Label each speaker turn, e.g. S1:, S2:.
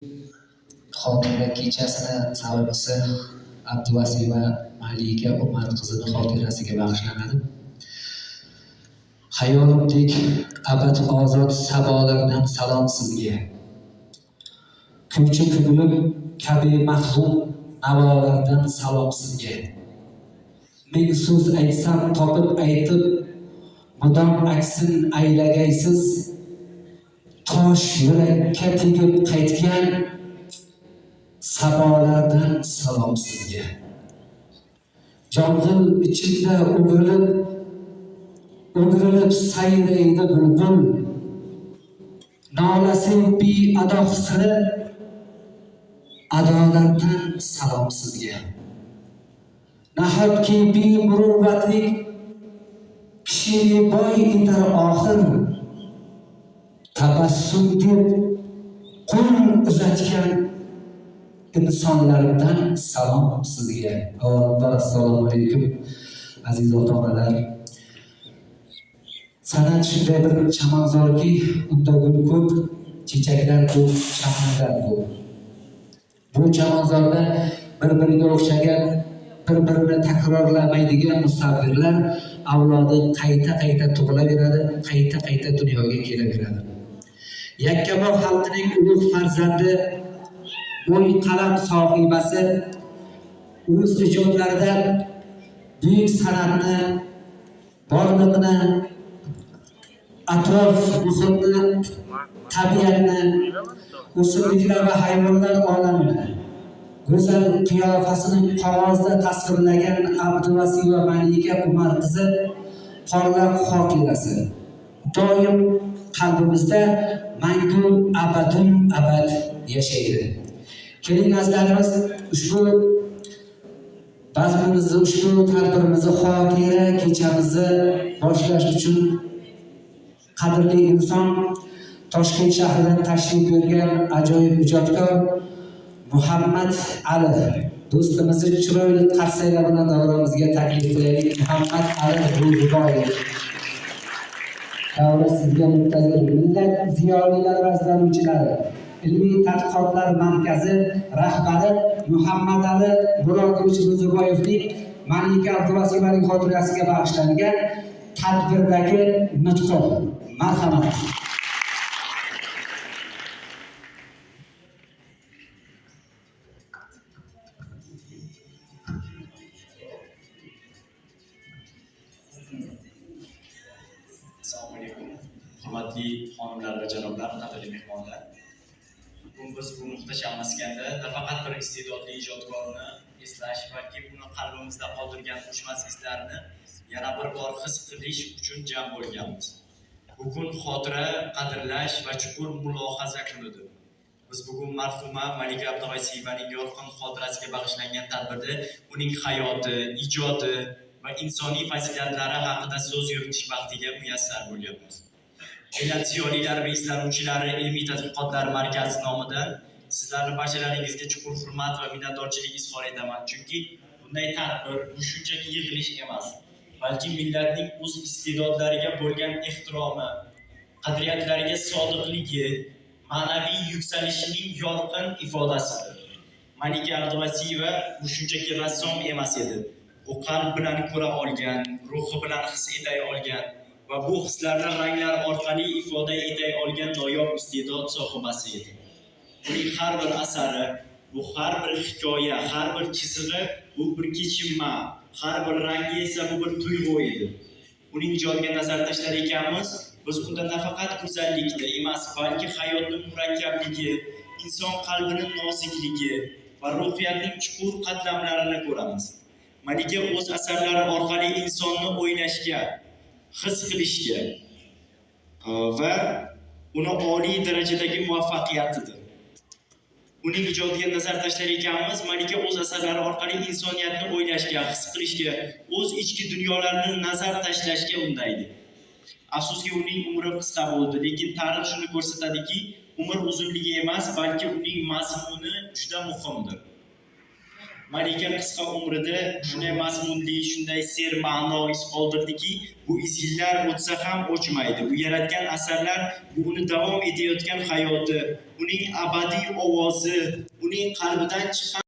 S1: xotira kechasini sababchisi Abduvasiy va Malika Umar qizining xotirasiga bag'ishlanadi. Hayolimdek abad ozod sabolardan salom sizga. Ko'cha ko'nglim kabi mahzun navolardan salom sizga. Ming so'z aytsam topib aytib, mudom aksin aylagaysiz. Tosh yurakka tegib qaytgan sabolardan salom sizga. Jong'il ichida o'girilib sayraydi bulbul. Nolasi beadoq siri adolardan salom sizga. Nahotki bemuruvvatlik kishini boy etar oxir. Tabassum deb qo'l uzatgan insonlardan salom sizga. Avvalambor assalomu alaykum aziz ota-onalar. San'at shunday bir chamanzorki, unda gul ko'p, chechaklar ko'p, chamanlar ko'p. Bu chamanzorda bir-biriga o'xshagan, bir-birini takrorlamaydigan musavvirlar avlodi qayta-qayta tug'ilaveradi, qayta-qayta dunyoga kelaveradi. Yakkabog' xalqining ulug' farzandi, bo'y qalam sohibasi o'z ijodlarida buyuk san'atni, borliqni, atrof muhitni, tabiatni, o'simliklar va hayvonlar olamini, go'zal qiyofasini qog'ozda tasvirlagan Abduvasiy va Malika Umar qizi porloq xotirasi doim qalbimizda mangu abadun abad yashaydi. Keling azizlarimiz, ushbu bazmimizni, ushbu tadbirimizni, xotira kechamizni boshlash uchun qadrli inson, Toshkent shahridan tashrif buyurgan ajoyib ijodkor Muhammad Ali do'stimizni chiroyli qarsaylar bilan davramizga taklif qilaylik. Muhammad Ali Ro'ziboyev. Davra sizga muntazir. Millat ziyolilari va izlanuvchilari, ilmiy tadqiqotlar markazi rahbari Muhammad Ali Murodovich Ro'ziboyevning Malika Abduvasiyovaning xotirasiga bag'ishlangan tadbirdagi nutqi. Marhamat.
S2: Assalomu alaykum. Hurmatli xonimlar va janoblar, qadrli mehmonlar. Bugun biz bu muhtasham maskanda nafaqat bir iste'dodli ijodkorni eslash, balki uni qalbimizda qoldirgan o'chmas izlarni yana bir bor his qilish uchun jam bo'lganmiz. Bu kun xotira, qadrlash va chuqur mulohaza kunidir. Biz bugun marhuma Malika Abduvasiyovaning yorqin xotirasiga bag'ishlangan tadbirda uning hayoti, ijodi va insoniy fazilatlari haqida so'z yuritish vaqtiga muyassar bo'lyapmiz. Millat ziyolilari va izlanuvchilari ilmiy tadqiqotlar markazi nomidan sizlarning barchalaringizga chuqur hurmat va minnatdorchilik izhor etaman. Chunki bunday tadbir bu shunchaki yig'ilish emas, balki millatning o'z iste'dodlariga bo'lgan ehtiromi, qadriyatlariga sodiqligi, ma'naviy yuksalishining yorqin ifodasidir. Malika Abduvasiyeva bu shunchaki rassom emas edi. U qalb bilan ko'ra olgan, ruhi bilan his eta olgan va bu hislarni ranglar orqali ifoda eta olgan noyob iste'dod sohibasi edi. Uning har bir asari, bu har bir hikoya, har bir chizig'i bu bir kechinma, har bir rangi esa bu bir tuyg'u edi. Uning ijodiga nazar tashlar ekanmiz, biz unda nafaqat go'zallikni emas, balki hayotning murakkabligi, inson qalbining nozikligi va ruhiyatning chuqur qatlamlarini ko'ramiz. Malika o'z asarlari orqali insonni o'ylashga, his qilishga va uni oliy darajadagi muvaffaqiyatidir. Uning ijodiga nazar tashlar ekanmiz, Malika o'z asarlari orqali insoniyatni o'ylashga, his qilishga, o'z ichki dunyolarini nazar tashlashga undaydi. Afsuski uning umri qisqa bo'ldi, lekin tarix shuni ko'rsatadiki, umr uzunligi emas, balki uning mazmuni juda muhimdir. Malika qisqa umrida shunday mazmunli, shunday serma'no iz qoldirdiki, bu iz yillar o'tsa ham o'chmaydi. U yaratgan asarlar bu uni davom etayotgan hayoti, uning abadiy ovozi, uning qalbidan chiqqan